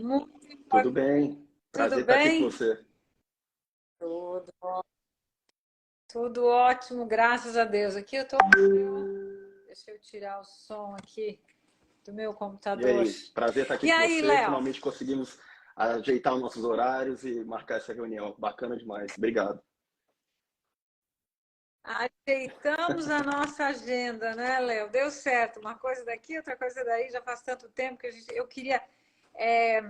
Muito Tudo importante. bem? Tudo Prazer estar aqui com bem? você. Tudo, tudo ótimo, graças a Deus. Aqui eu tô. Deixa eu tirar o som aqui do meu E computador. aí, prazer estar aqui E com aí, você. Léo? Finalmente conseguimos ajeitar os nossos horários e marcar essa reunião. Bacana demais. Obrigado. Ajeitamos a nossa agenda, né, Léo? Deu certo. Uma coisa daqui, outra coisa daí. Já faz tanto tempo que eu queria é,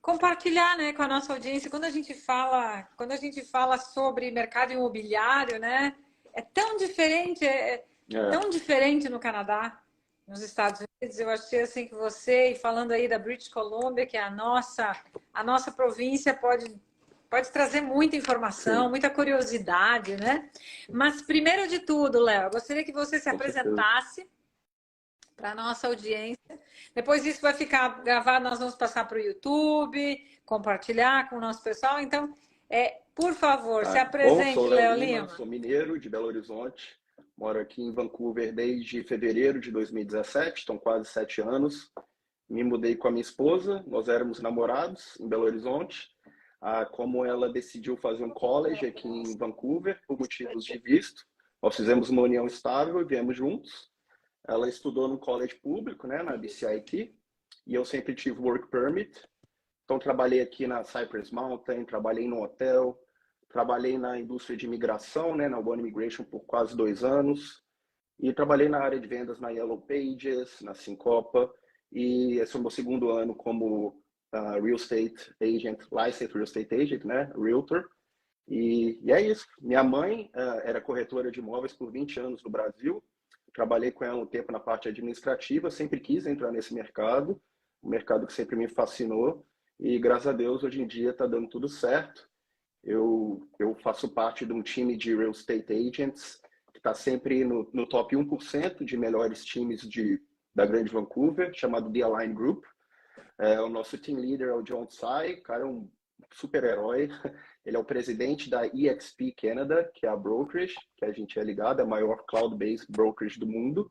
compartilhar, né, com a nossa audiência. Quando a gente fala sobre mercado imobiliário, né, é tão diferente, é É, tão diferente no Canadá, nos Estados Unidos. Eu achei assim que você, e falando aí da British Columbia, que é a nossa província, pode trazer muita informação, sim, muita curiosidade, né? Mas primeiro de tudo, Léo, eu gostaria que você se com certeza. apresentasse para a nossa audiência. Depois isso vai ficar gravado, nós vamos passar para o YouTube, compartilhar com o nosso pessoal. Então, por favor, se Tá. Bom, sou apresente, Léo Léo Lima, Lima. sou mineiro de Belo Horizonte. Moro aqui em Vancouver desde fevereiro de 2017, estão quase 7 anos. Me mudei com a minha esposa, nós éramos namorados em Belo Horizonte. Como ela decidiu fazer um college aqui em Vancouver, por motivos de visto, nós fizemos uma união estável e viemos juntos. Ela estudou no college público, né, na BCIT, e eu sempre tive work permit. Então, trabalhei aqui na Cypress Mountain, trabalhei no hotel, trabalhei na indústria de imigração, né, na One Immigration por quase 2 anos. E trabalhei na área de vendas na Yellow Pages, na Sincopa, e esse é o meu segundo ano como Real Estate Agent, Licensed Real Estate Agent, né? Realtor. E é isso. Minha mãe era corretora de imóveis por 20 anos no Brasil. Trabalhei com ela um tempo na parte administrativa, sempre quis entrar nesse mercado, um mercado que sempre me fascinou. E graças a Deus, hoje em dia está dando tudo certo. Eu faço parte de um time de real estate agents que está sempre no top 1% de melhores times da Grande Vancouver, chamado The Align Group. O nosso team leader é o John Tsai, o cara é um super-herói. Ele é o presidente da EXP Canada, que é a brokerage, que a gente é ligado, é a maior cloud-based brokerage do mundo.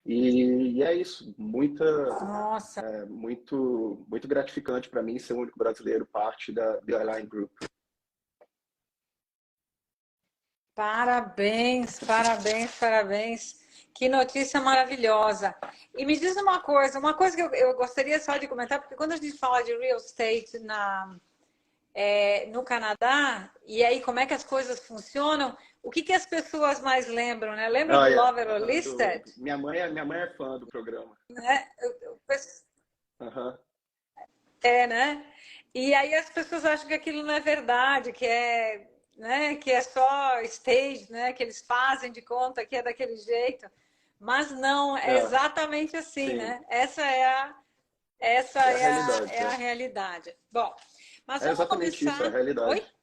E é isso, Nossa, muito gratificante para mim ser o único brasileiro parte da The Align Group. parabéns, parabéns, parabéns. Que notícia maravilhosa. E me diz uma coisa que eu gostaria só de comentar, porque quando a gente fala de real estate no Canadá, e aí como é que as coisas funcionam, o que as pessoas mais lembram, né? Lembram Ah, do é. Lover or Listed? Minha mãe é fã do programa. Né? Aham. Né? E aí as pessoas acham que aquilo não é verdade, né, que é só stage, né, que eles fazem de conta que é daquele jeito. Mas não, é É, exatamente assim, sim. né? Essa É a é realidade. a realidade. Bom, mas É vamos exatamente isso, é a começar. Oi? realidade.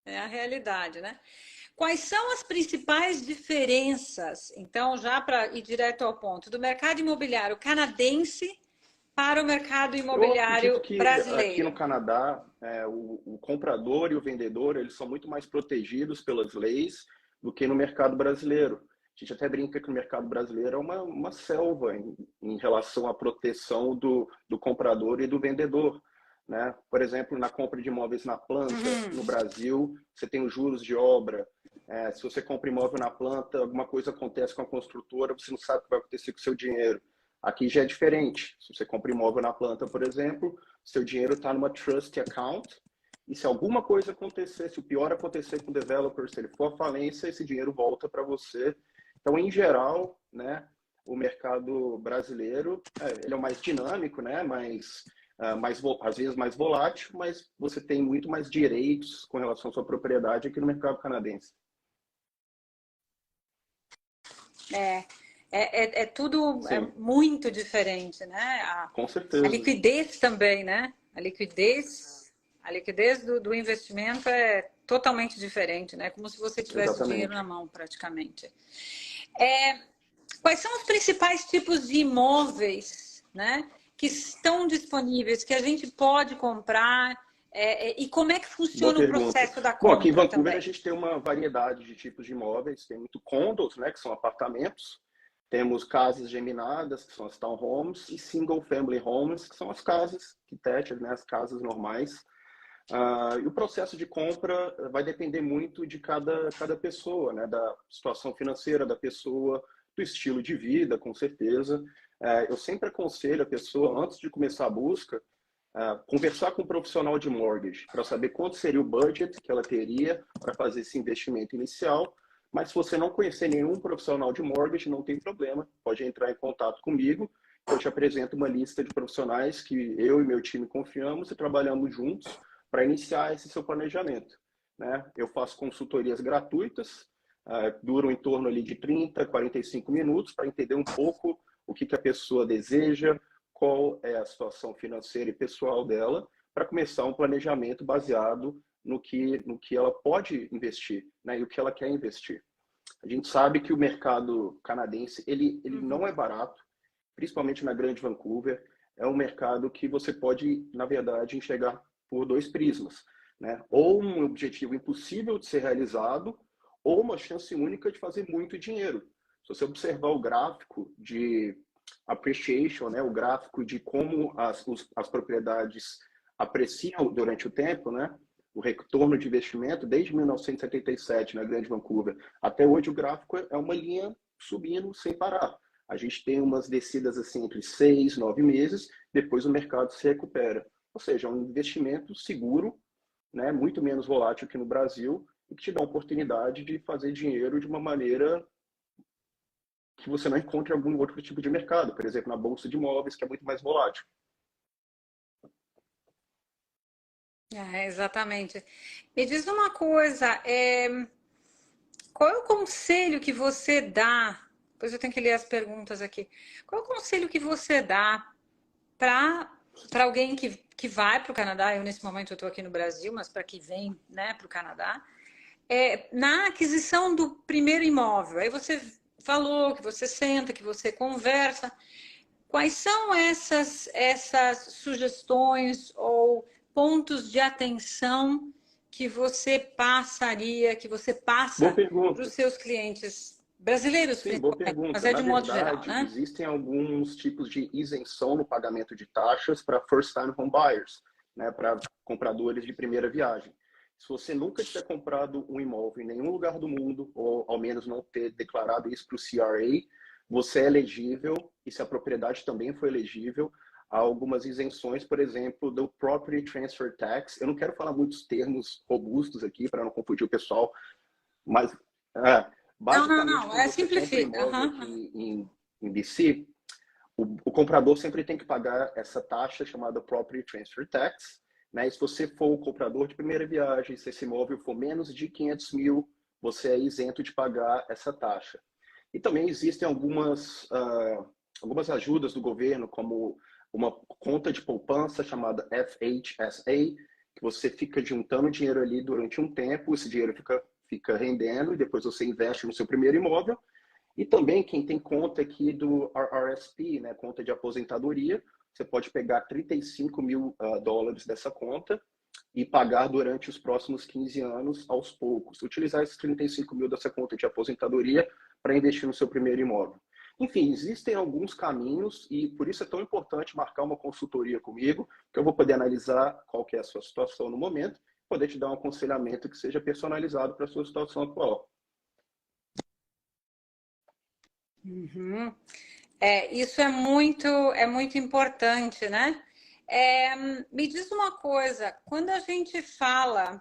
É a realidade, né? Quais são as principais diferenças, então, já para ir direto ao ponto, do mercado imobiliário canadense para o mercado Eu acredito imobiliário que aqui no brasileiro? Canadá, o comprador e o vendedor, eles são muito mais protegidos pelas leis do que no mercado brasileiro. A gente até brinca que o mercado brasileiro é uma selva em relação à proteção do comprador e do vendedor. Né? Por exemplo, na compra de imóveis na planta, Uhum. no Brasil, você tem os juros de obra. Se você compra imóvel na planta, alguma coisa acontece com a construtora, você não sabe o que vai acontecer com o seu dinheiro. Aqui já é diferente. Se você compra imóvel na planta, por exemplo, seu dinheiro está numa trust account, e se alguma coisa acontecer, se o pior acontecer com o developer, se ele for à falência, esse dinheiro volta para você. Então, em geral, né, o mercado brasileiro, ele é o mais dinâmico, né, às vezes mais volátil, mas você tem muito mais direitos com relação à sua propriedade aqui no mercado canadense. É, é tudo Sim, muito diferente, né? com A certeza. liquidez também, né? A liquidez do investimento é totalmente diferente, né? Como se você tivesse o dinheiro Exatamente. na mão, praticamente. Quais são os principais tipos de imóveis, né? Que estão disponíveis, que a gente pode comprar, e como é que Boa funciona o pergunta. processo da Bom, aqui em compra Vancouver a também? gente tem uma variedade de tipos de imóveis, tem muito condos, né, que são apartamentos, Temos casas geminadas, que são as townhomes, e single family homes, que são as casas detached, né, as casas normais. E o processo de compra vai depender muito de cada pessoa, né, da situação financeira da pessoa, do estilo de vida, com certeza. Eu sempre aconselho a pessoa, antes de começar a busca, conversar com um profissional de mortgage para saber quanto seria o budget que ela teria para fazer esse investimento inicial. Mas se você não conhecer nenhum profissional de mortgage, não tem problema, pode entrar em contato comigo. Eu te apresento uma lista de profissionais que eu e meu time confiamos e trabalhamos juntos para iniciar esse seu planejamento, né? Eu faço consultorias gratuitas, duram em torno ali de 30, 45 minutos para entender um pouco o que a pessoa deseja, qual é a situação financeira e pessoal dela, para começar um planejamento baseado no que ela pode investir, né, e o que ela quer investir. A gente sabe que o mercado canadense ele não é barato, principalmente na Grande Vancouver. É um mercado que você pode, na verdade, enxergar por dois prismas, né? Ou um objetivo impossível de ser realizado, ou uma chance única de fazer muito dinheiro. Se você observar o gráfico de appreciation, né, o gráfico de como as propriedades apreciam durante o tempo, né, o retorno de investimento, desde 1977 na Grande Vancouver até hoje, o gráfico é uma linha subindo sem parar. A gente tem umas descidas assim entre 6, 9 meses, depois o mercado se recupera. Ou seja, é um investimento seguro, né, muito menos volátil que no Brasil, e que te dá a oportunidade de fazer dinheiro de uma maneira que você não encontra em algum outro tipo de mercado, por exemplo, na bolsa de imóveis, que é muito mais volátil. Exatamente. Me diz uma coisa, qual é o conselho que você dá? Depois eu tenho que ler as perguntas aqui. Qual é o conselho que você dá para alguém que vai para o Canadá? Eu, nesse momento, eu estou aqui no Brasil, mas para que vem, né, para o Canadá, na aquisição do primeiro imóvel. Aí você falou que você senta, que você conversa. Quais são essas sugestões ou pontos de atenção que você passaria, que você Boa passa para os pergunta. seus clientes brasileiros, Sim, boa principalmente, mas pergunta. é Na de modo geral, verdade, né? existem alguns tipos de isenção no pagamento de taxas para first-time home buyers, né, para compradores de primeira viagem. Se você nunca tiver comprado um imóvel em nenhum lugar do mundo, ou ao menos não ter declarado isso para o CRA, você é elegível, e se a propriedade também for elegível, a algumas isenções, por exemplo, do Property Transfer Tax. Eu não quero falar muitos termos robustos aqui para não confundir o pessoal, mas basicamente, Não, quando você compra simplifica. imóvel Aham. aqui em BC, o comprador sempre tem que pagar essa taxa chamada Property Transfer Tax, né? E se você for o comprador de primeira viagem, se esse imóvel for menos de 500 mil, você é isento de pagar essa taxa. E também existem algumas ajudas do governo, como uma conta de poupança chamada FHSA, que você fica juntando dinheiro ali durante um tempo, esse dinheiro fica rendendo e depois você investe no seu primeiro imóvel. E também quem tem conta aqui do RRSP, né, conta de aposentadoria, você pode pegar 35 mil dólares dessa conta e pagar durante os próximos 15 anos aos poucos. Utilizar esses 35 mil dessa conta de aposentadoria para investir no seu primeiro imóvel. Enfim, existem alguns caminhos e por isso é tão importante marcar uma consultoria comigo, que eu vou poder analisar qual que é a sua situação no momento, poder te dar um aconselhamento que seja personalizado para a sua situação atual. Uhum. Isso é muito importante, né? Me diz uma coisa, quando a gente fala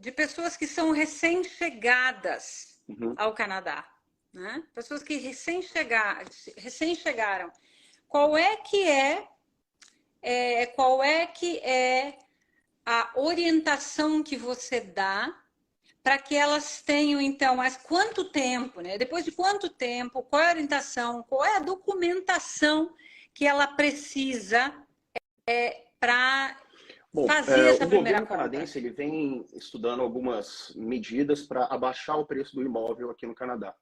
de pessoas que são recém-chegadas Uhum. ao Canadá, né? Pessoas que recém chegaram, qual é que qual é que é a orientação que você dá para que elas tenham, então, mas quanto tempo, né? Depois de quanto tempo, qual é a orientação, qual é a documentação que ela precisa para Bom, fazer essa o primeira governo compra? canadense ele vem estudando algumas medidas para abaixar o preço do imóvel aqui no Canadá.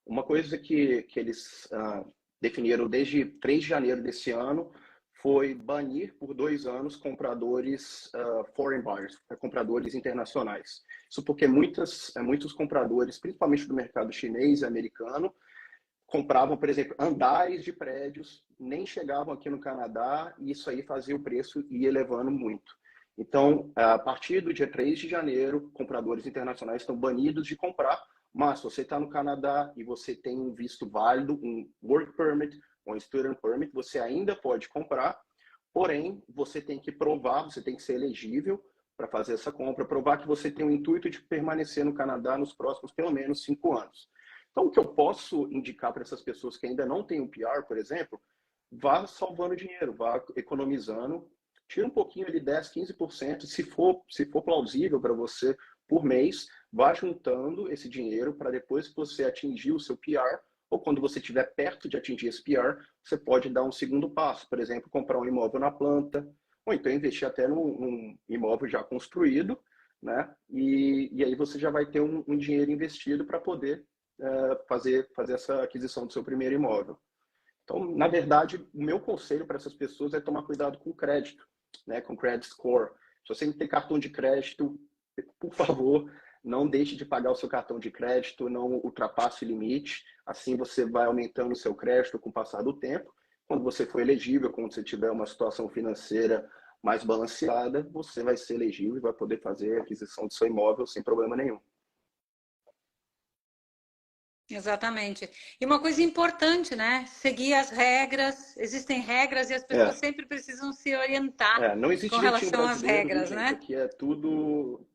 Uma coisa que eles definiram desde 3 de janeiro desse ano foi banir por 2 anos compradores foreign buyers, compradores internacionais. Isso porque muitos compradores, principalmente do mercado chinês e americano, compravam, por exemplo, andares de prédios, nem chegavam aqui no Canadá, e isso aí fazia o preço ir elevando muito. Então, a partir do dia 3 de janeiro, compradores internacionais estão banidos de comprar, mas se você está no Canadá e você tem um visto válido, um work permit ou um student permit, você ainda pode comprar, porém, você tem que provar, você tem que ser elegível para fazer essa compra, provar que você tem o intuito de permanecer no Canadá nos próximos, pelo menos, 5 anos. Então, o que eu posso indicar para essas pessoas que ainda não têm um PR, por exemplo, vá salvando dinheiro, vá economizando, tira um pouquinho ali, 10, 15%, se for plausível para você por mês, vá juntando esse dinheiro para depois que você atingir o seu PR, ou quando você estiver perto de atingir esse PR, você pode dar um segundo passo, por exemplo, comprar um imóvel na planta, ou então investir até num imóvel já construído, né? E aí você já vai ter um dinheiro investido para poder fazer essa aquisição do seu primeiro imóvel. Então, na verdade, o meu conselho para essas pessoas é tomar cuidado com o crédito, né, com o credit score. Se você não tem cartão de crédito, por favor, não deixe de pagar o seu cartão de crédito, não ultrapasse o limite. Assim você vai aumentando o seu crédito com o passar do tempo. Quando você for elegível, quando você tiver uma situação financeira mais balanceada, você vai ser elegível e vai poder fazer a aquisição do seu imóvel sem problema nenhum. Exatamente. E uma coisa importante, né? Seguir as regras. Existem regras e as pessoas É, sempre precisam se orientar não com existe jeitinho relação às brasileiro, viu, regras, gente? né? Aqui é tudo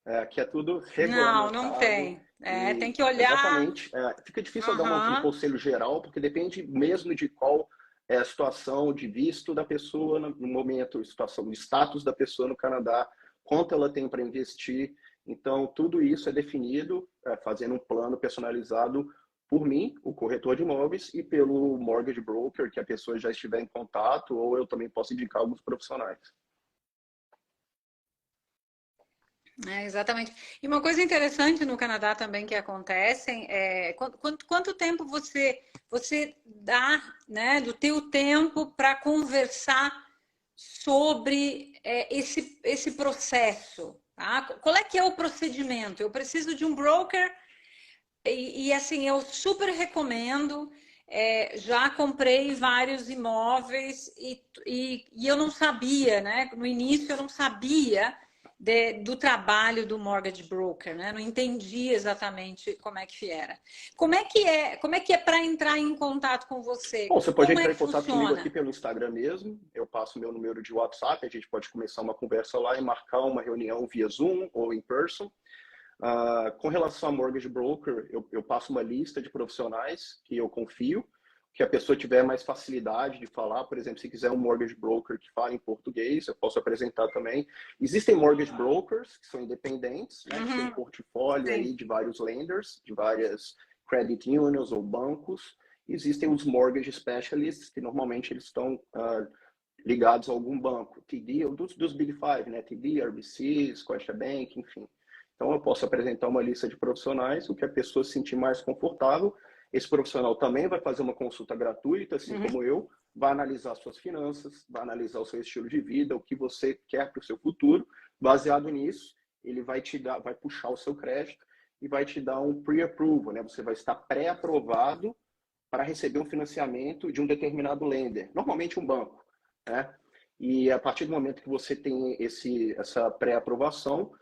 Não, não regulamentado tem. É, tem e que olhar. exatamente. Fica difícil eu dar um Aham. conselho geral, porque depende mesmo de qual é a situação de visto da pessoa no momento, situação, o status da pessoa no Canadá, quanto ela tem para investir. Então, tudo isso é definido fazendo um plano personalizado por mim, o corretor de imóveis, e pelo mortgage broker, que a pessoa já estiver em contato, ou eu também posso indicar alguns profissionais. É, exatamente. E uma coisa interessante no Canadá também que acontecem é quanto tempo você dá, né, do teu tempo para conversar sobre esse processo, tá? Qual é que é o procedimento? Eu preciso de um broker e assim eu super recomendo. Já comprei vários imóveis e eu não sabia, né? No início eu não sabia do trabalho do mortgage broker, né? Não entendia exatamente como é que era. Como é que é para entrar em contato com você? Bom, você pode Como é entrar que em contato comigo aqui funciona? pelo Instagram mesmo. Eu passo meu número de WhatsApp, a gente pode começar uma conversa lá e marcar uma reunião via Zoom ou in person. Com relação a mortgage broker, eu passo uma lista de profissionais que eu confio, que a pessoa tiver mais facilidade de falar. Por exemplo, se quiser um mortgage broker que fale em português, eu posso apresentar também. Existem mortgage brokers que são independentes, né, que têm Uhum, portfólio sim. aí de vários lenders, de várias credit unions ou bancos. Existem os mortgage specialists, que normalmente eles estão ligados a algum banco, TD, dos Big Five, né? TD, RBC, Scotiabank, enfim. Então, eu posso apresentar uma lista de profissionais, o que a pessoa se sentir mais confortável. Esse profissional também vai fazer uma consulta gratuita, assim Uhum. como eu, vai analisar suas finanças, vai analisar o seu estilo de vida, o que você quer para o seu futuro. Baseado nisso, ele vai te dar, vai puxar o seu crédito e vai te dar um pre-approval, né? Você vai estar pré-aprovado para receber um financiamento de um determinado lender, normalmente um banco, né? E a partir do momento que você tem essa pré-aprovação,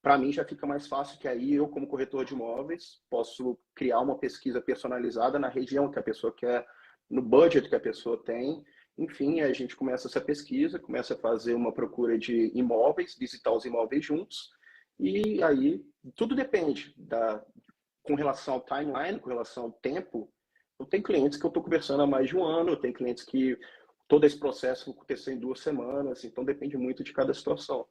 para mim já fica mais fácil, que aí eu, como corretor de imóveis, posso criar uma pesquisa personalizada na região que a pessoa quer, no budget que a pessoa tem. Enfim, a gente começa essa pesquisa, começa a fazer uma procura de imóveis, visitar os imóveis juntos, e aí tudo depende com relação ao timeline, com relação ao tempo. Eu tenho clientes que eu estou conversando há mais de um ano, eu tenho clientes que todo esse processo aconteceu em 2 semanas, então depende muito de cada situação.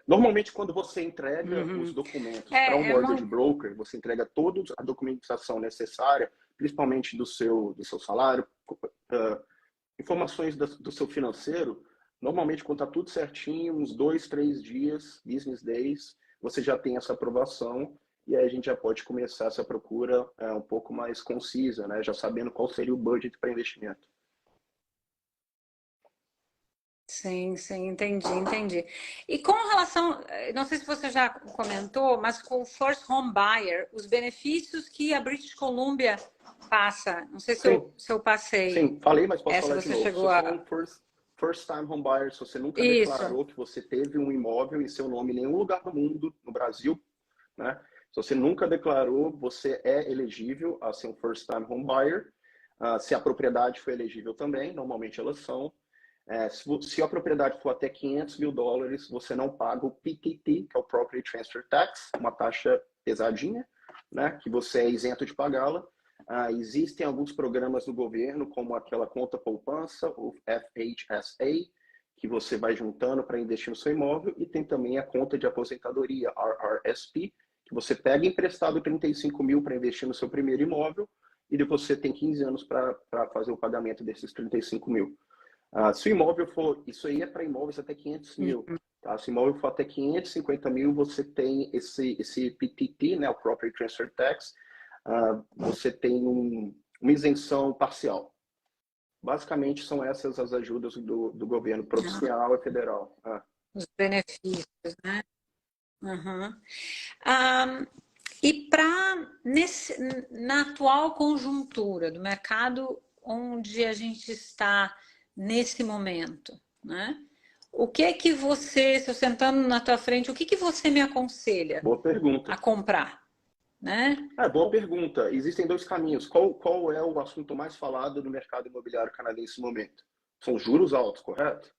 Normalmente, quando você entrega os Uhum. documentos para um É, é mortgage uma... broker, você entrega toda a documentação necessária, principalmente do seu salário, informações do seu financeiro. Normalmente, quando está tudo certinho, uns 2, 3 dias, business days, você já tem essa aprovação e aí a gente já pode começar essa procura um pouco mais concisa, né? Já sabendo qual seria o budget para investimento. Sim, sim, entendi. E com relação, não sei se você já comentou, mas com o First Home Buyer, os benefícios que a British Columbia passa, não sei se Sim, eu passei, sim, falei, mas posso se falar de você novo. Se chegou você é um a... first time home buyer, se você nunca Isso, declarou que você teve um imóvel em seu nome em nenhum lugar do mundo, no Brasil, né? Se você nunca declarou, você é elegível a ser um first time home buyer. Se a propriedade for elegível também, normalmente elas são. Se a propriedade for até US$ 500 mil, você não paga o PTT, que é o Property Transfer Tax, uma taxa pesadinha, né, que você é isento de pagá-la. Existem alguns programas do governo, como aquela conta poupança, o FHSA, que você vai juntando para investir no seu imóvel, e tem também a conta de aposentadoria, RRSP, que você pega emprestado 35 mil para investir no seu primeiro imóvel, e depois você tem 15 anos para fazer o pagamento desses 35 mil. Se o imóvel for, isso aí é para imóveis até 500 mil, tá? Se o imóvel for até 550 mil, você tem esse PTT, né, o Property Transfer Tax, você tem uma isenção parcial. Basicamente, são essas as ajudas do governo provincial e federal. os benefícios, né? Uhum. Ah, e na atual conjuntura do mercado onde a gente está nesse momento, né? O que é que você, se eu sentando na tua frente, o que que você me aconselha Boa pergunta. a comprar, né? Boa pergunta. Existem dois caminhos. Qual é o assunto mais falado no mercado imobiliário canadense no momento? São juros altos, correto?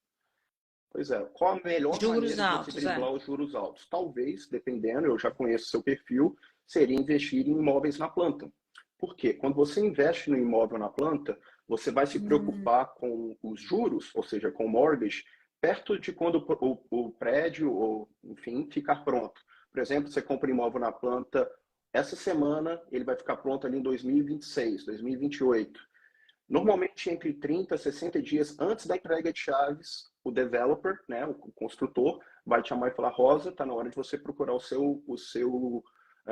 Pois é. Qual a melhor Juros maneira de você altos, é. driblar os juros altos? Talvez, dependendo, eu já conheço seu perfil, seria investir em imóveis na planta. Por quê? Quando você investe no imóvel na planta, você vai se preocupar com os juros, ou seja, com o mortgage, perto de quando o prédio, ou enfim, ficar pronto. Por exemplo, você compra um imóvel na planta essa semana, ele vai ficar pronto ali em 2026, 2028. Normalmente, entre 30 e 60 dias antes da entrega de chaves, o developer, né, o construtor, vai te chamar e falar: Rosa, está na hora de você procurar o seu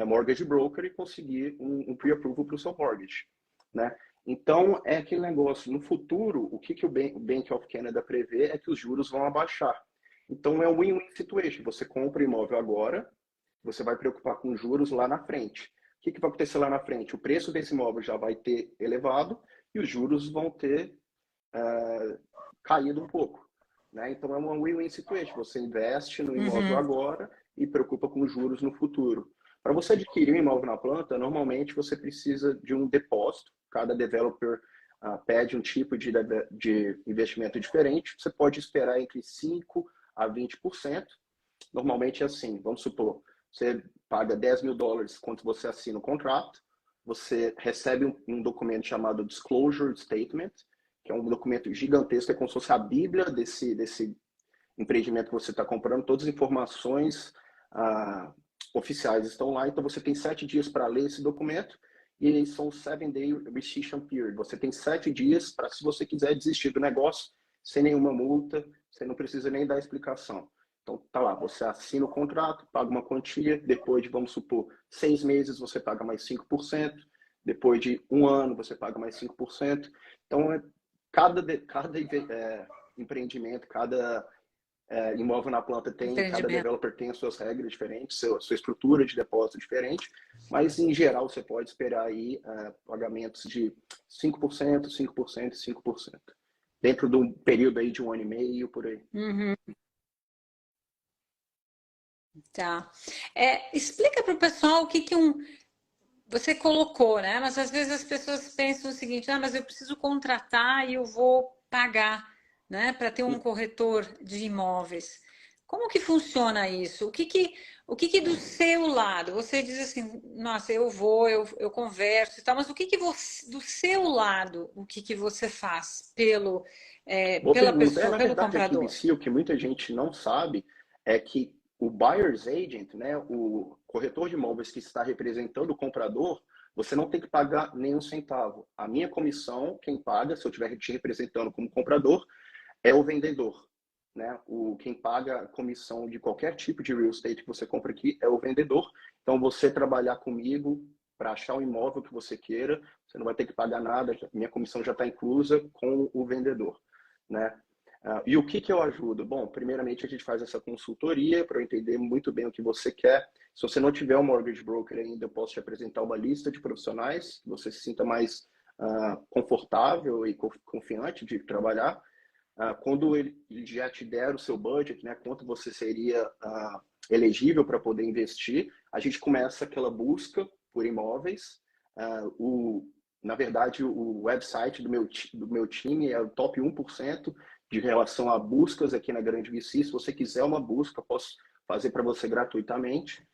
mortgage broker e conseguir um pre-approval para o seu mortgage. Né? Então, é aquele negócio. No futuro, o que o Bank of Canada prevê é que os juros vão abaixar. Então, é um win-win situation. Você compra o imóvel agora, você vai preocupar com juros lá na frente. O que vai acontecer lá na frente? O preço desse imóvel já vai ter elevado e os juros vão ter caído um pouco. Né? Então é uma win-win situation. Você investe no imóvel agora e preocupa com os juros no futuro. Para você adquirir um imóvel na planta, normalmente você precisa de um depósito. Cada developer pede um tipo de investimento diferente. Você pode esperar entre 5% a 20%. Normalmente é assim, vamos supor, você paga US$ 10 mil quando você assina o contrato, você recebe um documento chamado Disclosure Statement, que é um documento gigantesco, é como se fosse a bíblia desse empreendimento que você está comprando, todas as informações oficiais estão lá, então você tem 7 dias para ler esse documento, e são 7-day rescission period. Você tem 7 dias para, se você quiser desistir do negócio, sem nenhuma multa, você não precisa nem dar explicação. Então, tá lá, você assina o contrato, paga uma quantia, depois de, vamos supor, 6 meses, você paga mais 5%, depois de um ano, você paga mais 5%. Então, cada empreendimento, cada imóvel na planta cada Entendimento. developer tem as suas regras diferentes, sua estrutura de depósito diferente, mas em geral você pode esperar aí pagamentos de 5%, 5% e 5%. Dentro de um período aí de 1 ano e meio, por aí. Tá. Explica para o pessoal o que que você colocou, né? Mas às vezes as pessoas pensam o seguinte: mas eu preciso contratar e eu vou pagar, né, para ter um corretor de imóveis. Como que funciona isso? O que que do seu lado você diz assim: nossa, eu vou, eu converso e tal, mas o que que você, do seu lado, o que que você faz Boa pela pergunta. pessoa, Na pelo verdade, aqui em comprador? BC, o que muita gente não sabe é que o buyer's agent, né, o corretor de imóveis que está representando o comprador, você não tem que pagar nenhum centavo. A minha comissão, quem paga, se eu estiver te representando como comprador, é o vendedor. Né? Quem paga a comissão de qualquer tipo de real estate que você compra aqui é o vendedor. Então, você trabalhar comigo para achar o imóvel que você queira, você não vai ter que pagar nada, minha comissão já está inclusa com o vendedor. Né? E o que eu ajudo? Bom, primeiramente a gente faz essa consultoria para eu entender muito bem o que você quer. Se você não tiver um mortgage broker ainda, eu posso te apresentar uma lista de profissionais que você se sinta mais confortável e confiante de trabalhar. Quando ele já te der o seu budget, né, quanto você seria elegível para poder investir, a gente começa aquela busca por imóveis. Na verdade, o website do meu time é o top 1% de relação a buscas aqui na Grande VC. Se você quiser uma busca, eu posso fazer para você gratuitamente.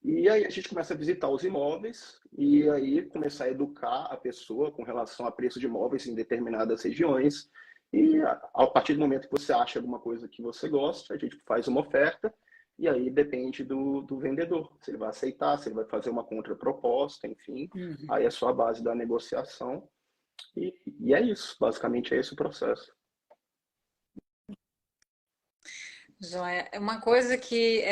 E aí a gente começa a visitar os imóveis e aí começar a educar a pessoa com relação a preço de imóveis em determinadas regiões. E a partir do momento que você acha alguma coisa que você gosta, a gente faz uma oferta e aí depende do vendedor, se ele vai aceitar, se ele vai fazer uma contraproposta, enfim. Aí é só a base da negociação e é isso, basicamente é esse o processo. Joia. É uma coisa que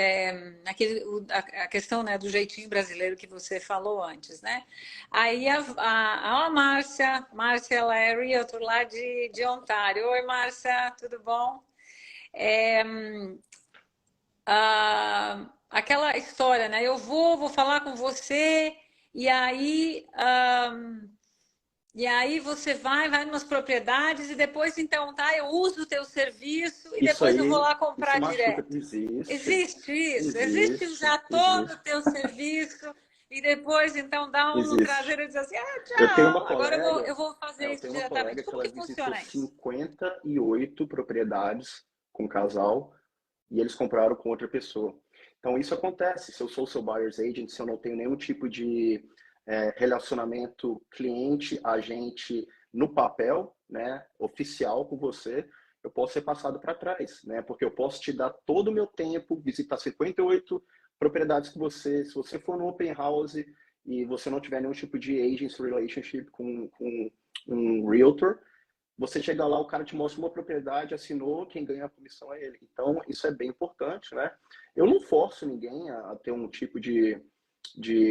a questão, né, do jeitinho brasileiro que você falou antes, né? Aí a Márcia Larry, outro lá de Ontário. Oi, Márcia, tudo bom? Aquela história, né? Eu vou falar com você e aí você vai em umas propriedades e depois, então, tá, eu uso o teu serviço e Isso depois eu vou aí, lá isso comprar machuca. direto. Existe, Existe isso? Existe existe, já todo o existe, teu serviço e depois, então, dá um no existe. traseiro e diz assim, Eu tenho tchau, uma agora colega, eu vou fazer eu isso tenho uma diretamente. colega que Como ela que visitou funciona isso? 58 propriedades com casal e eles compraram com outra pessoa. Então isso acontece. Se eu sou seu buyer's agent, se eu não tenho nenhum tipo de relacionamento cliente-agente no papel, né, oficial com você, eu posso ser passado para trás, né? Porque eu posso te dar todo o meu tempo, visitar 58 propriedades com você. Se você for no open house e você não tiver nenhum tipo de agency relationship com um realtor, você chega lá, o cara te mostra uma propriedade, assinou, quem ganha a comissão é ele. Então, isso é bem importante, né? Eu não forço ninguém a ter um tipo de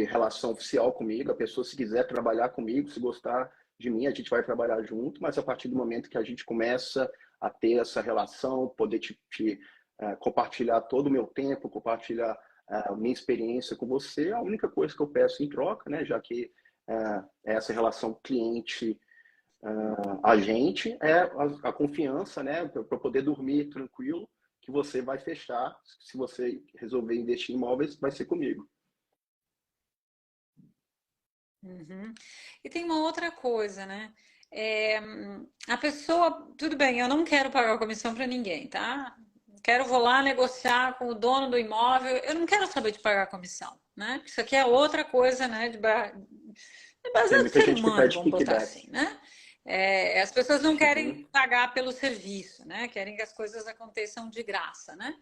relação oficial comigo. A pessoa, se quiser trabalhar comigo, se gostar de mim, a gente vai trabalhar junto, mas a partir do momento que a gente começa a ter essa relação, poder compartilhar todo o meu tempo, compartilhar a minha experiência com você, a única coisa que eu peço em troca, né, já que é essa relação cliente a gente é a confiança, né, para poder dormir tranquilo, que você vai fechar. Se você resolver investir em imóveis, vai ser comigo. E tem uma outra coisa, né? A pessoa, tudo bem, eu não quero pagar comissão para ninguém, tá? Vou lá negociar com o dono do imóvel, eu não quero saber de pagar comissão, né? Isso aqui é outra coisa, né? É Tem baseado no muita ser gente que humano, pede vamos botar kickback. assim, né? As pessoas não querem Uhum. pagar pelo serviço, né? Querem que as coisas aconteçam de graça, né?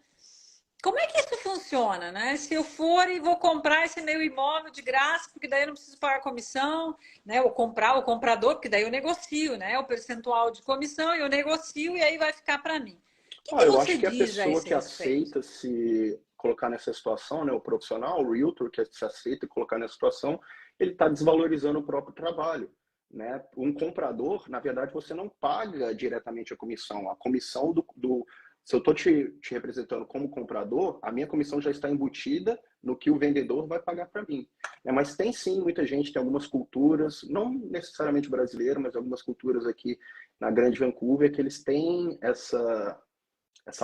Como é que isso funciona, né? Se eu for e vou comprar esse meu imóvel de graça, porque daí eu não preciso pagar comissão, né? Ou comprar o comprador, porque daí eu negocio, né? O percentual de comissão eu negocio e aí vai ficar para mim. O que Eu você acho que a diz a pessoa esse que respeito? aceita se colocar nessa situação, né, o profissional, o realtor que se aceita colocar nessa situação, ele está desvalorizando o próprio trabalho. Né? Um comprador, na verdade, você não paga diretamente a comissão. A comissão se eu estou te representando como comprador, a minha comissão já está embutida no que o vendedor vai pagar para mim. Mas tem sim muita gente, tem algumas culturas, não necessariamente brasileiro, mas algumas culturas aqui na Grande Vancouver, que eles têm essa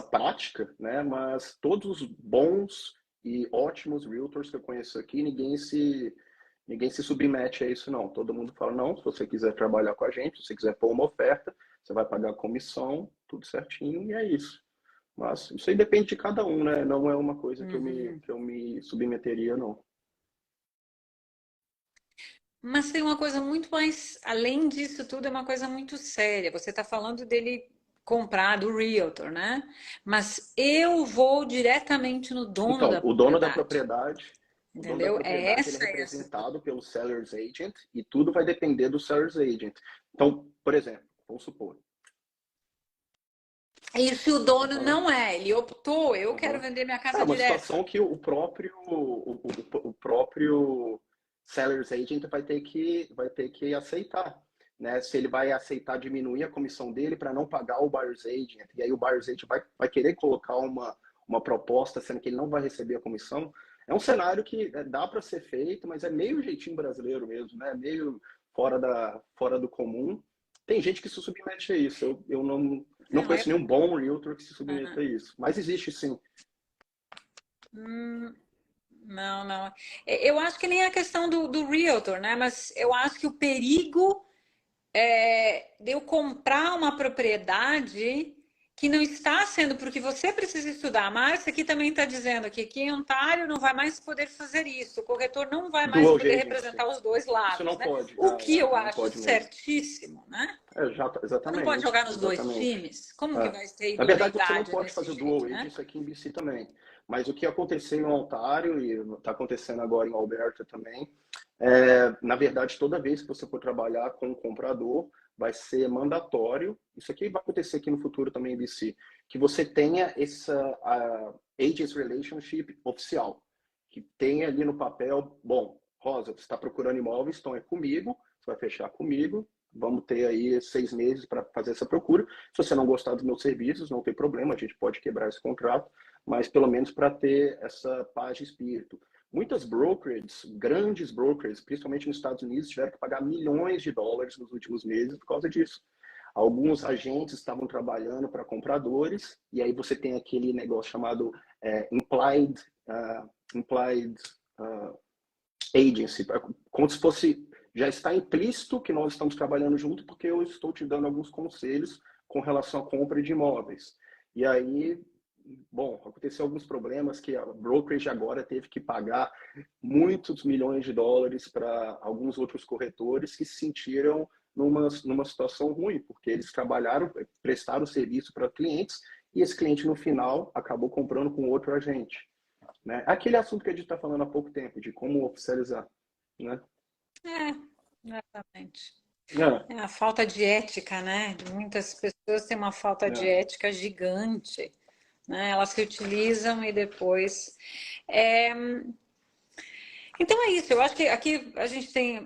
prática, né? Mas todos os bons e ótimos realtors que eu conheço aqui, ninguém se submete a isso, não. Todo mundo fala, não, se você quiser trabalhar com a gente, se você quiser pôr uma oferta, você vai pagar a comissão, tudo certinho, e é isso. Mas isso aí depende de cada um, né? Não é uma coisa que eu me submeteria, não. Mas tem uma coisa muito mais, além disso tudo, é uma coisa muito séria. Você está falando dele comprar do realtor, né? Mas eu vou diretamente no dono Então, da propriedade, o dono da entendeu? propriedade, ele é representado pelo seller's agent e tudo vai depender do seller's agent. Então, por exemplo, vamos supor. E se o dono Aham, não é, ele optou, eu quero aham. vender minha É casa uma direto. situação que o próprio seller's agent vai ter que aceitar. né? Se ele vai aceitar diminuir a comissão dele para não pagar o buyer's agent, e aí o buyer's agent vai querer colocar uma proposta, sendo que ele não vai receber a comissão. É um cenário que dá para ser feito, mas é meio jeitinho brasileiro mesmo, né? Meio fora do comum. Tem gente que se submete a isso. Eu não Não, conheço nenhum bom realtor que se submeta a isso. Mas existe sim. hum, não, não. Eu acho que nem a questão do realtor, né? Mas eu acho que o perigo de eu comprar uma propriedade que não está sendo, porque você precisa estudar. A Márcia aqui também está dizendo que aqui em Ontário não vai mais poder fazer isso, o corretor não vai mais Dual poder agency. representar os dois Isso lados, não né? pode. O que eu Não acho pode mesmo. certíssimo, né? Você não pode Exatamente, jogar nos dois exatamente. times? Como que É. vai ter Na verdade, você não idoneidade pode desse fazer o dual jeito, age, né? isso aqui em BC também. Mas o que aconteceu em Ontário, e está acontecendo agora em Alberta também, na verdade, toda vez que você for trabalhar com um comprador, vai ser mandatório, isso aqui vai acontecer aqui no futuro também em BC, que você tenha essa agents relationship oficial, que tenha ali no papel, bom, Rosa, você está procurando imóveis, então é comigo, você vai fechar comigo, vamos ter aí 6 meses para fazer essa procura. Se você não gostar dos meus serviços, não tem problema, a gente pode quebrar esse contrato, mas pelo menos para ter essa paz de espírito. Muitas brokerages, grandes brokerages, principalmente nos Estados Unidos, tiveram que pagar milhões de dólares nos últimos meses por causa disso. Alguns agentes estavam trabalhando para compradores, e aí você tem aquele negócio chamado implied agency, como se fosse, já está implícito que nós estamos trabalhando junto porque eu estou te dando alguns conselhos com relação à compra de imóveis. E aí, bom, aconteceu alguns problemas que a brokerage agora teve que pagar muitos milhões de dólares para alguns outros corretores que se sentiram numa situação ruim, porque eles trabalharam, prestaram serviço para clientes e esse cliente no final acabou comprando com outro agente. Né? Aquele assunto que a gente está falando há pouco tempo, de como oficializar. Né? É, exatamente. É, É a falta de ética, né? Muitas pessoas têm uma falta de é. ética gigante, né? Elas se utilizam e depois. É, então é isso. Eu acho que aqui a gente tem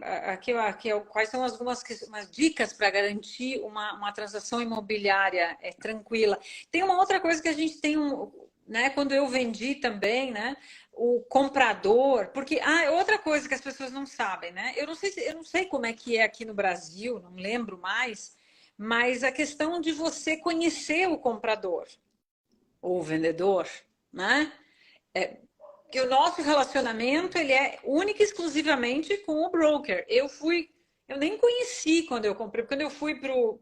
quais são umas dicas para garantir uma transação imobiliária tranquila. Tem uma outra coisa que a gente tem né? Quando eu vendi também, né? O comprador, porque outra coisa que as pessoas não sabem, né? Eu não sei como é que é aqui no Brasil, não lembro mais, mas a questão de você conhecer o comprador ou o vendedor, né? Que o nosso relacionamento ele é único e exclusivamente com o broker. Eu nem conheci quando eu comprei, quando eu fui pro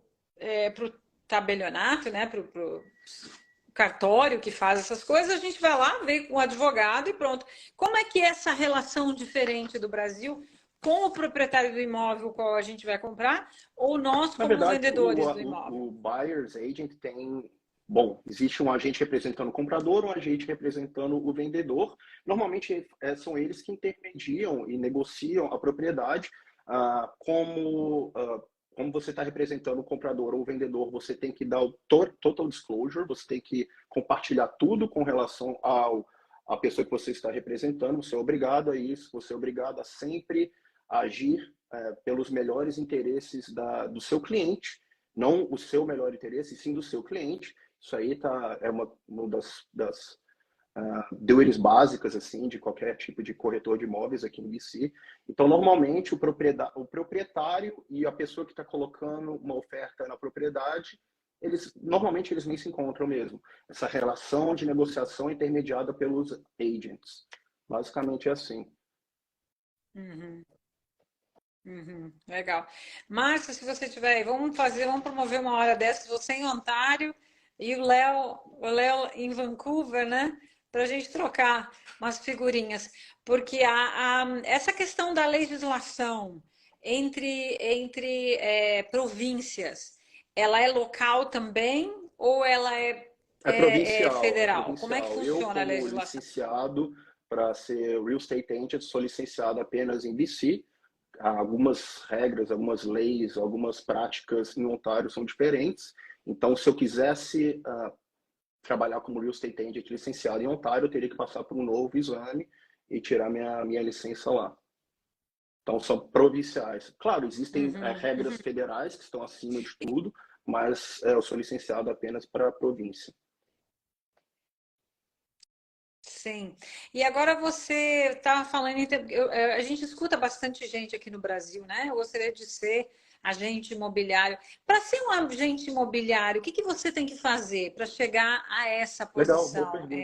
tabelionato, né? Pro cartório que faz essas coisas, a gente vai lá, vê com o advogado e pronto. Como é que é essa relação diferente do Brasil com o proprietário do imóvel qual a gente vai comprar, ou nós Na como os verdade, vendedores do imóvel? o buyer's agent tem. Bom, existe um agente representando o comprador, um agente representando o vendedor. Normalmente são eles que intermediam e negociam a propriedade. Como você está representando o comprador ou o vendedor, você tem que dar o total disclosure, você tem que compartilhar tudo com relação à pessoa que você está representando. Você é obrigado a isso, você é obrigado a sempre agir pelos melhores interesses do seu cliente, não o seu melhor interesse, sim do seu cliente. Isso aí é uma das deveres básicas assim de qualquer tipo de corretor de imóveis aqui no BC. Então, normalmente, o proprietário e a pessoa que está colocando uma oferta na propriedade, normalmente eles nem se encontram mesmo. Essa relação de negociação é intermediada pelos agents. Basicamente é assim. Uhum, legal. Márcia, se você tiver aí, vamos promover uma hora dessa, você em Ontário e o Léo em Vancouver, né? Para a gente trocar umas figurinhas. Porque essa questão da legislação entre províncias, ela é local também ou ela É é provincial, é federal? Como é que provincial. Eu, funciona a como legislação? licenciado para ser real estate agent, sou licenciado apenas em BC. Algumas regras, algumas leis, algumas práticas em Ontário são diferentes. Então, se eu quisesse trabalhar como real estate agent licenciado em Ontário, eu teria que passar por um novo exame e tirar minha licença lá. Então, são provinciais. Claro, existem regras Uhum. federais que estão acima de tudo, mas eu sou licenciado apenas para a província. Sim. E agora você estava falando, a gente escuta bastante gente aqui no Brasil, né? Eu gostaria de ser agente imobiliário. Para ser um agente imobiliário, o que que você tem que fazer para chegar a essa Legal, boa posição, pergunta.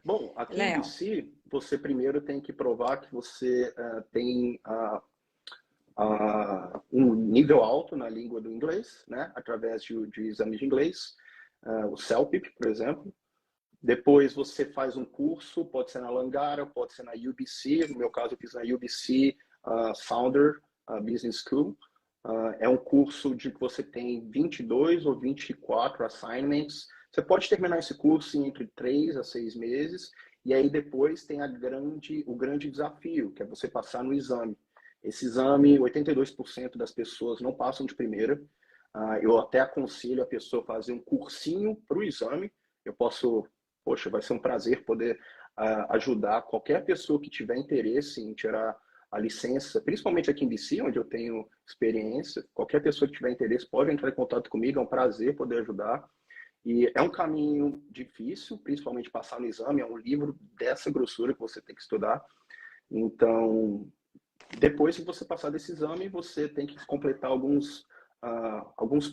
Bom, aqui em Léo? BC, você primeiro tem que provar que você tem um nível alto na língua do inglês, né? Através de exame de inglês, o CELPIP, por exemplo. Depois você faz um curso, pode ser na Langara, pode ser na UBC. No meu caso, eu fiz na UBC Founder Business School. É um curso de que você tem 22 ou 24 assignments. Você pode terminar esse curso em entre 3 a 6 meses. E aí depois tem o grande desafio, que é você passar no exame. Esse exame, 82% das pessoas não passam de primeira. Eu até aconselho a pessoa a fazer um cursinho para o exame. Eu posso, poxa, vai ser um prazer poder ajudar qualquer pessoa que tiver interesse em tirar a licença, principalmente aqui em BC, onde eu tenho experiência. Qualquer pessoa que tiver interesse pode entrar em contato comigo, é um prazer poder ajudar. E é um caminho difícil, principalmente passar no exame, é um livro dessa grossura que você tem que estudar. Então, depois que você passar desse exame, você tem que completar alguns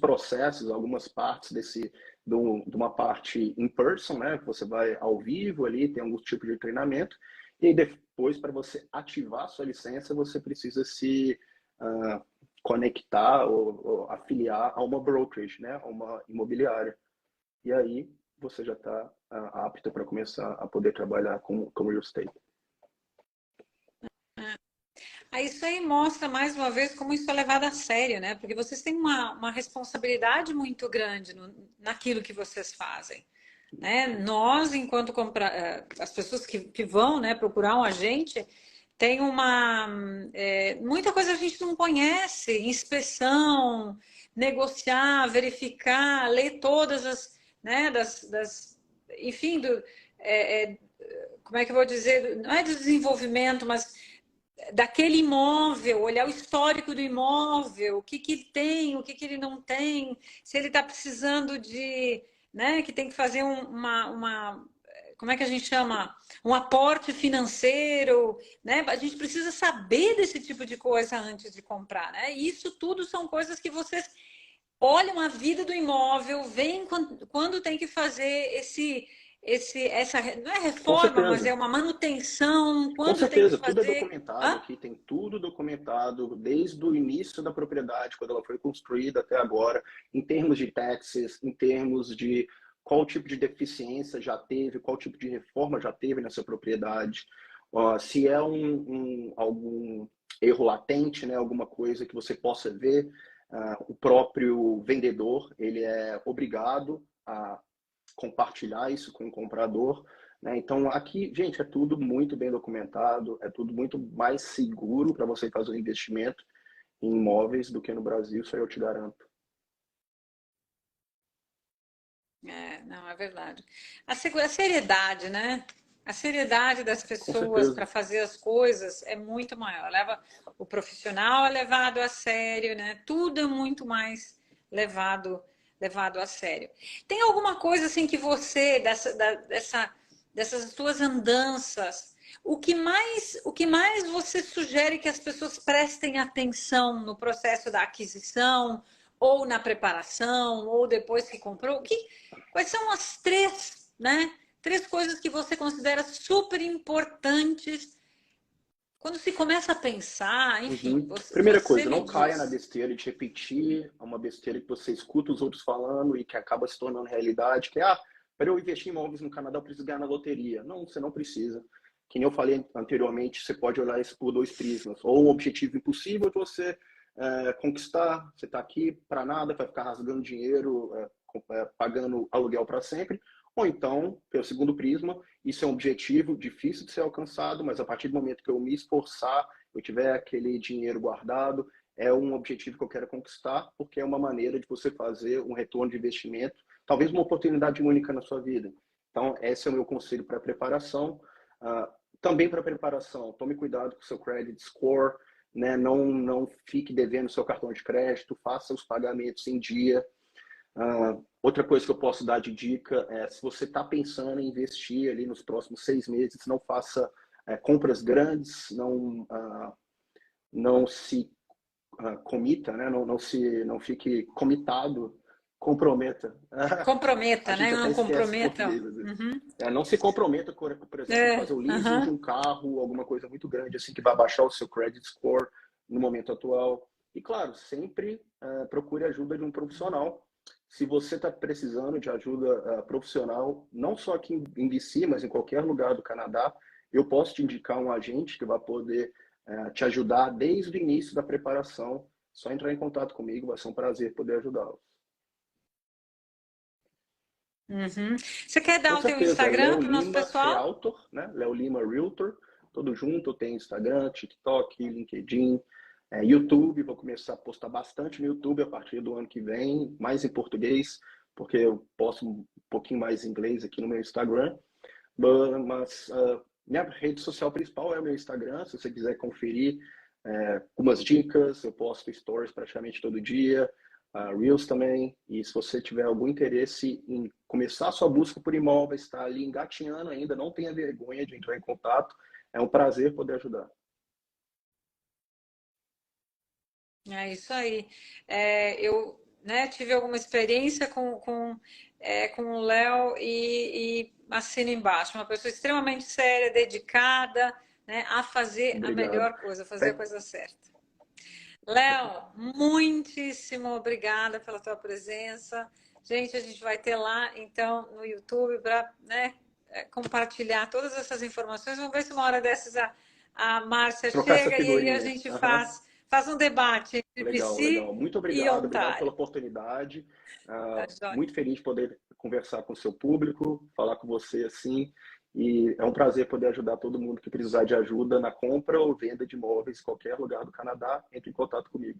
processos, algumas partes de uma parte in person, né? Que você vai ao vivo ali, tem algum tipo de treinamento. E aí depois, para você ativar a sua licença, você precisa se conectar ou afiliar a uma brokerage, né? A uma imobiliária. E aí você já está apto para começar a poder trabalhar com real estate. Isso aí mostra mais uma vez como isso é levado a sério, né? Porque vocês têm uma responsabilidade muito grande naquilo que vocês fazem, né? Nós, enquanto as pessoas que vão, né, procurar um agente, tem muita coisa a gente não conhece, inspeção, negociar, verificar, ler todas as, né, enfim, como é que eu vou dizer? Não é do desenvolvimento, mas daquele imóvel, olhar o histórico do imóvel, o que que ele tem, o que que ele não tem, se ele está precisando né, que tem que fazer como é que a gente chama? Um aporte financeiro, né? A gente precisa saber desse tipo de coisa antes de comprar, né? E isso tudo são coisas que vocês olham a vida do imóvel, veem quando tem que fazer essa não é Com reforma, mas certeza. é uma manutenção, Com quando tem que certeza, tudo é fazer. documentado Hã? aqui, tem tudo documentado desde o início da propriedade, quando ela foi construída até agora, em termos de taxes, em termos de qual tipo de deficiência já teve, qual tipo de reforma já teve nessa propriedade, se é algum erro latente, né, alguma coisa que você possa ver, o próprio vendedor ele é obrigado a compartilhar isso com o comprador, né? Então, aqui, gente, é tudo muito bem documentado, é tudo muito mais seguro para você fazer um investimento em imóveis do que no Brasil, isso aí eu te garanto. Não, é verdade. A seriedade, né? A seriedade das Com pessoas certeza. para fazer as coisas é muito maior. Leva o profissional é levado a sério, né? Tudo é muito mais levado a sério. Tem alguma coisa assim que você dessas suas andanças, o que mais você sugere que as pessoas prestem atenção no processo da aquisição ou na preparação ou depois que comprou? Quais são as três, né? Três coisas que você considera super importantes quando se começa a pensar, enfim, Uhum. Primeira você coisa, me não caia na diz. besteira de repetir uma besteira que você escuta os outros falando e que acaba se tornando realidade, que é, para eu investir em imóveis no Canadá, eu preciso ganhar na loteria. Não, você não precisa. Que nem eu falei anteriormente, você pode olhar isso por dois prismas. Ou um objetivo impossível de você conquistar, você está aqui para nada, vai ficar rasgando dinheiro, pagando aluguel para sempre. Ou então, pelo segundo prisma, isso é um objetivo difícil de ser alcançado, mas a partir do momento que eu me esforçar, eu tiver aquele dinheiro guardado, é um objetivo que eu quero conquistar, porque é uma maneira de você fazer um retorno de investimento, talvez uma oportunidade única na sua vida. Então, esse é o meu conselho para preparação. Também para preparação, tome cuidado com o seu credit score. né? Não fique devendo seu cartão de crédito, faça os pagamentos em dia. Outra coisa que eu posso dar de dica é, se você está pensando em investir ali nos próximos 6 meses, não faça compras grandes, não se comita, né? Não fique comitado, comprometa. A Comprometa, né? gente até Não esquece comprometa. português às vezes. Uhum. Não se comprometa, por exemplo, fazer o leasing de Aham. um carro, alguma coisa muito grande assim que vai baixar o seu credit score no momento atual. E claro, sempre procure ajuda de um profissional. Se você está precisando de ajuda profissional, não só aqui em BC, mas em qualquer lugar do Canadá, eu posso te indicar um agente que vai poder te ajudar desde o início da preparação. Só entrar em contato comigo, vai ser um prazer poder ajudá-lo. Uhum. Você quer Com dar o teu certeza, é Instagram Léo para o nosso Lima pessoal? Realtor, né? Léo Lima Realtor, todo junto. Eu tenho Instagram, TikTok, LinkedIn, YouTube. Vou começar a postar bastante no YouTube a partir do ano que vem, mais em português, porque eu posto um pouquinho mais em inglês aqui no meu Instagram. Mas minha rede social principal é o meu Instagram. Se você quiser conferir algumas dicas, eu posto stories praticamente todo dia, Reels também. E se você tiver algum interesse em começar a sua busca por imóveis, está ali engatinhando ainda, não tenha vergonha de entrar em contato. É um prazer poder ajudar. É isso aí. Eu, né, tive alguma experiência com o Léo e assino embaixo. Uma pessoa extremamente séria, dedicada, né, a fazer a Obrigado. melhor coisa, fazer a coisa certa. Léo, muitíssimo obrigada pela tua presença. Gente, a gente vai ter lá, então, no YouTube para, né, compartilhar todas essas informações. Vamos ver se uma hora dessas a Márcia Trocar essa chega e aí a figurinha. gente Uhum. faz um debate entre Legal, legal. BC Muito e obrigado, obrigado pela Ontário. oportunidade. Tá joia? Muito feliz de poder conversar com o seu público, falar com você assim. E é um prazer poder ajudar todo mundo que precisar de ajuda na compra ou venda de imóveis em qualquer lugar do Canadá. Entre em contato comigo.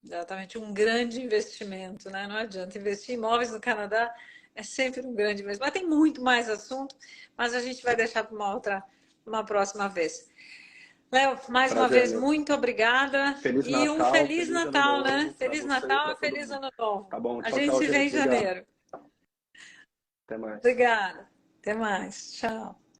Exatamente, um grande investimento, né? Não adianta investir em imóveis no Canadá é sempre um grande investimento. Mas tem muito mais assunto, mas a gente vai deixar para uma próxima vez. Léo, mais uma Prazer, vez, meu. muito obrigada Feliz e um Natal, Feliz feliz Ano Natal, né? Novo para Feliz você e Natal para e todo Feliz mundo. Ano Novo. Tá bom, A tchau, gente tchau, se vê em gente. Obrigado. janeiro. Até mais. Obrigada. Até mais. Tchau.